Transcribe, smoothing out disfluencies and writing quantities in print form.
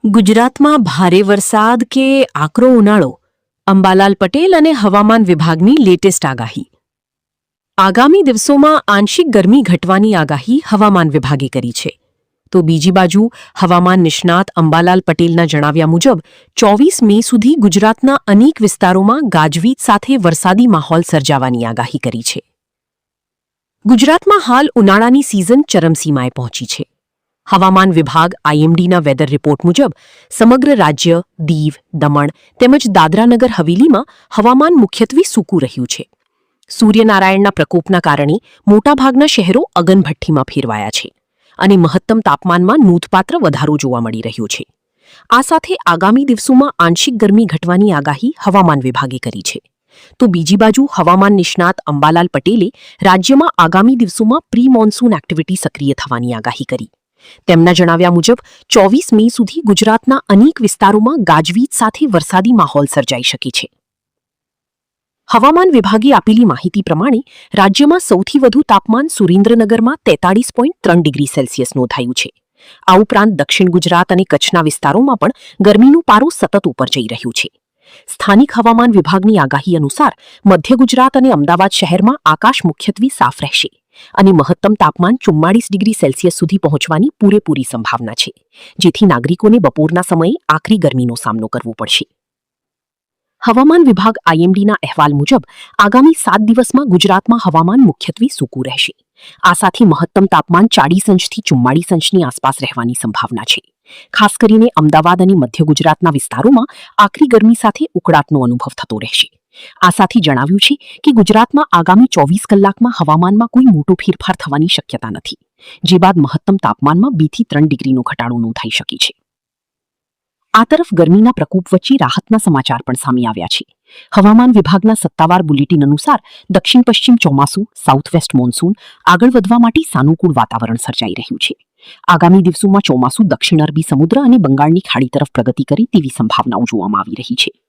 ગુજરાતમાં ભારે વરસાદ કે આકરો ઉનાળો? અંબાલાલ પટેલ અને હવામાન વિભાગની લેટેસ્ટ આગાહી. આગામી દિવસોમાં આંશિક ગરમી ઘટવાની આગાહી હવામાન વિભાગે કરી છે. તો બીજી બાજુ હવામાન નિષ્ણાત અંબાલાલ પટેલના જણાવ્યા મુજબ 24 મે સુધી ગુજરાતના અનેક વિસ્તારોમાં ગાજવીજ સાથે વરસાદી માહોલ સર્જાવાની આગાહી કરી છે. ગુજરાતમાં હાલ ઉનાળાની સિઝન ચરમસીમાએ પહોંચી છે. હવામાન વિભાગ આઈએમડીના વેધર રિપોર્ટ મુજબ સમગ્ર રાજ્ય, દીવ, દમણ તેમજ દાદરાનગર હવેલીમાં હવામાન મુખ્યત્વે સૂકું રહ્યું છે. સૂર્યનારાયણના પ્રકોપના કારણે મોટાભાગના શહેરો અગનભઠ્ઠીમાં ફેરવાયા છે અને મહત્તમ તાપમાનમાં નોંધપાત્ર વધારો જોવા મળી રહ્યો છે. આ સાથે આગામી દિવસોમાં આંશિક ગરમી ઘટવાની આગાહી હવામાન વિભાગે કરી છે. તો બીજી બાજુ હવામાન નિષ્ણાત અંબાલાલ પટેલે રાજ્યમાં આગામી દિવસોમાં પ્રી મોન્સૂન એક્ટિવિટી સક્રિય થવાની આગાહી કરી. તેમના જણાવ્યા મુજબ 24 મે સુધી ગુજરાતના અનેક વિસ્તારોમાં ગાજવીજ સાથે વરસાદી માહોલ સર્જાઈ શકે છે. હવામાન વિભાગે આપેલી માહિતી પ્રમાણે રાજ્યમાં સૌથી વધુ તાપમાન સુરેન્દ્રનગરમાં 43.3 ડિગ્રી સેલ્સિયસ નોંધાયું છે. આ ઉપરાંત દક્ષિણ ગુજરાત અને કચ્છના વિસ્તારોમાં પણ ગરમીનો પારો સતત ઉપર જઈ રહ્યો છે. સ્થાનિક હવામાન વિભાગની આગાહી અનુસાર મધ્ય ગુજરાત અને અમદાવાદ શહેરમાં આકાશ મુખ્યત્વે સાફ રહેશે અને મહત્તમ તાપમાન 44 ડિગ્રી સેલ્સિયસ સુધી પહોંચવાની પૂરેપૂરી સંભાવના છે, જેથી નાગરિકોને બપોરના સમયે આકરી ગરમીનો સામનો કરવો પડશે. હવામાન વિભાગ આઈએમડીના અહેવાલ મુજબ આગામી 7 દિવસમાં ગુજરાતમાં હવામાન મુખ્યત્વે સૂકું રહેશે. આ સાથે મહત્તમ તાપમાન 40 અંશથી 44 અંશની આસપાસ રહેવાની સંભાવના છે. ખાસ કરીને અમદાવાદ અને મધ્ય ગુજરાતના વિસ્તારોમાં આકરી ગરમી સાથે ઉકળાટનો અનુભવ થતો રહેશે. આ સાથે જણાવ્યું છે કે ગુજરાતમાં આગામી 24 કલાકમાં હવામાનમાં કોઈ મોટો ફેરફાર થવાની શક્યતા નથી, જે બાદ મહત્તમ તાપમાનમાં 2 થી 3 ડિગ્રીનો ઘટાડો નોંધાઈ શકે છે. આ તરફ ગરમીના પ્રકોપ વચ્ચે રાહતના સમાચાર પણ સામે આવ્યા છે. હવામાન વિભાગના સત્તાવાર બુલેટિન અનુસાર દક્ષિણ પશ્ચિમ ચોમાસું સાઉથ વેસ્ટ મોન્સૂન આગળ વધવા માટે સાનુકૂળ વાતાવરણ સર્જાઈ રહ્યું છે. આગામી દિવસોમાં ચોમાસું દક્ષિણ અરબી સમુદ્ર અને બંગાળની ખાડી તરફ પ્રગતિ કરે તેવી સંભાવનાઓ જોવામાં આવી રહી છે.